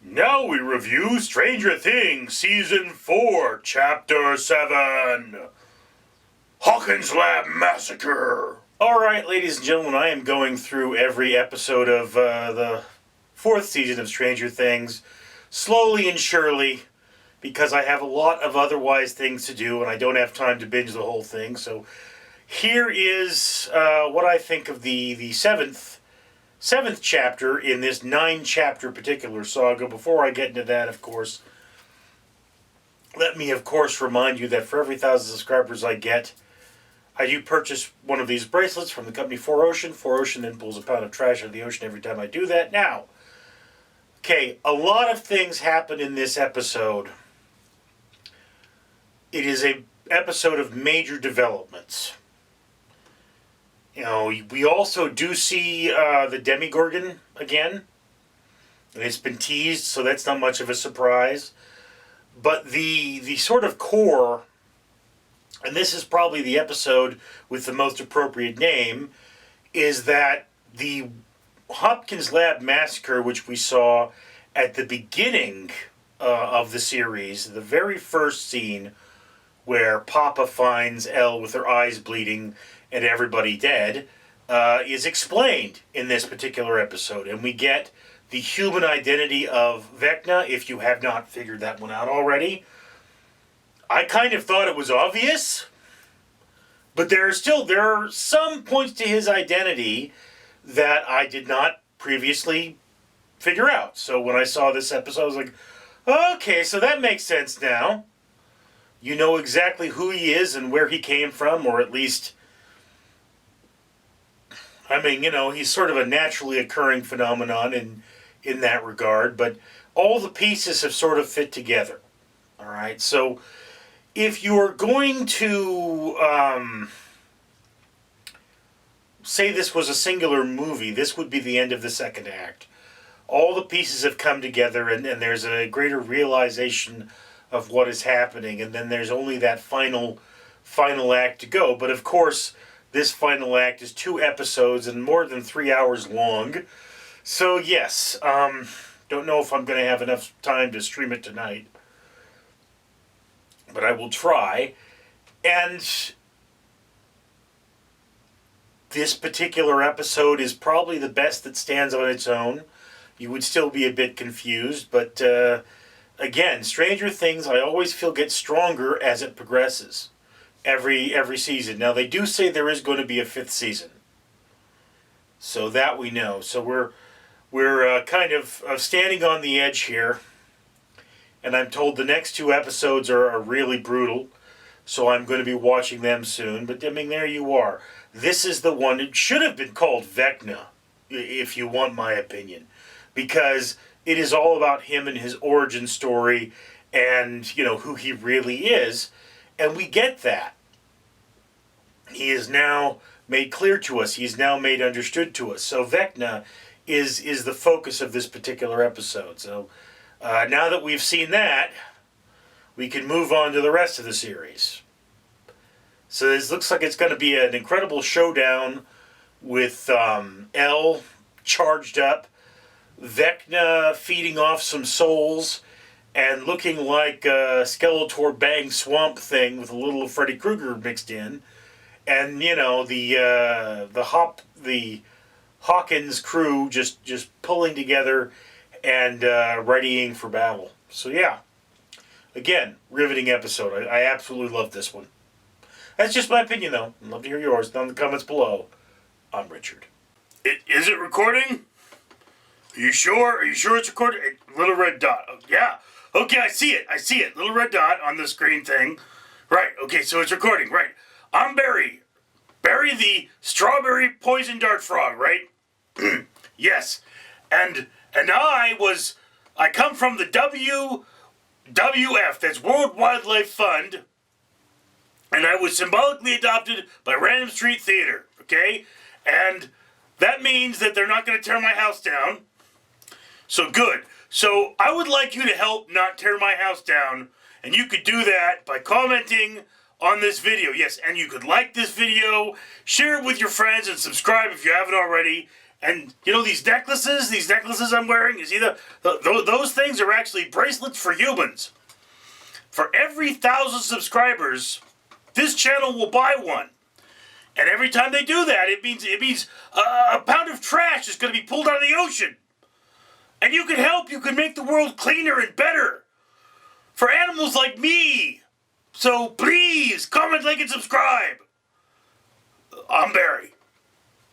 Now we review Stranger Things Season 4, Chapter 7, Hawkins Lab Massacre. Alright, ladies and gentlemen, I am going through every episode of the 4th season of Stranger Things, slowly and surely, because I have a lot of otherwise things to do and I don't have time to binge the whole thing. So here is what I think of the seventh chapter in this 9-chapter particular saga. Before I get into that, of course, let me, of course, remind you that for every 1,000 subscribers I get, I do purchase one of these bracelets from the company 4Ocean. 4Ocean then pulls a pound of trash out of the ocean every time I do that. Now, okay, a lot of things happen in this episode. It is an episode of major developments. You know, we also do see the Demogorgon again. And it's been teased, so that's not much of a surprise. But the sort of core, and this is probably the episode with the most appropriate name, is that the Hawkins Lab Massacre, which we saw at the beginning of the series, the very first scene where Papa finds Elle with her eyes bleeding and everybody dead, is explained in this particular episode. And we get the human identity of Vecna, if you have not figured that one out already. I kind of thought it was obvious, but there are some points to his identity that I did not previously figure out. So when I saw this episode, I was like, okay, so that makes sense now. You know exactly who he is and where he came from, or at least, I mean, you know, he's sort of a naturally occurring phenomenon in that regard, but all the pieces have sort of fit together. All right, so if you're going to say this was a singular movie, this would be the end of the second act. All the pieces have come together, and there's a greater realization of what is happening, and then there's only that final act to go. But of course, this final act is 2 episodes and more than 3 hours long. So yes, don't know if I'm going to have enough time to stream it tonight, but I will try. And this particular episode is probably the best that stands on its own. You would still be a bit confused, but again, Stranger Things, I always feel, gets stronger as it progresses every season. Now, they do say there is going to be a 5th season, so that we know. So we're kind of standing on the edge here, and I'm told the next 2 episodes are really brutal, so I'm going to be watching them soon. But I mean, there you are. This is the one. It should have been called Vecna, if you want my opinion, because it is all about him and his origin story and, you know, who he really is. And we get that. He is now made clear to us. He is now made understood to us. So Vecna is the focus of this particular episode. So now that we've seen that, we can move on to the rest of the series. So this looks like it's going to be an incredible showdown with Elle charged up, Vecna feeding off some souls, and looking like a Skeletor Bang Swamp Thing with a little Freddy Krueger mixed in, and you know the Hawkins crew just pulling together and readying for battle. So yeah, again, riveting episode. I absolutely love this one. That's just my opinion, though. I'd love to hear yours down in the comments below. I'm Richard. Is it recording? Are you sure? Are you sure it's recording? Little red dot. Oh, yeah. Okay, I see it. Little red dot on the screen thing. Right. Okay, so it's recording. Right. I'm Barry. Barry the strawberry poison dart frog, right? Yes. And I come from the WWF, that's World Wildlife Fund, and I was symbolically adopted by Random Street Theater, okay? And that means that they're not going to tear my house down. So good. So I would like you to help not tear my house down, and you could do that by commenting on this video. Yes, and you could like this video, share it with your friends, and subscribe if you haven't already. And you know these necklaces I'm wearing, you see those things are actually bracelets for humans. For every 1,000 subscribers, this channel will buy one. And every time they do that, it means a pound of trash is going to be pulled out of the ocean. And you can help, you can make the world cleaner and better. For animals like me. So please, comment, like, and subscribe. I'm Barry.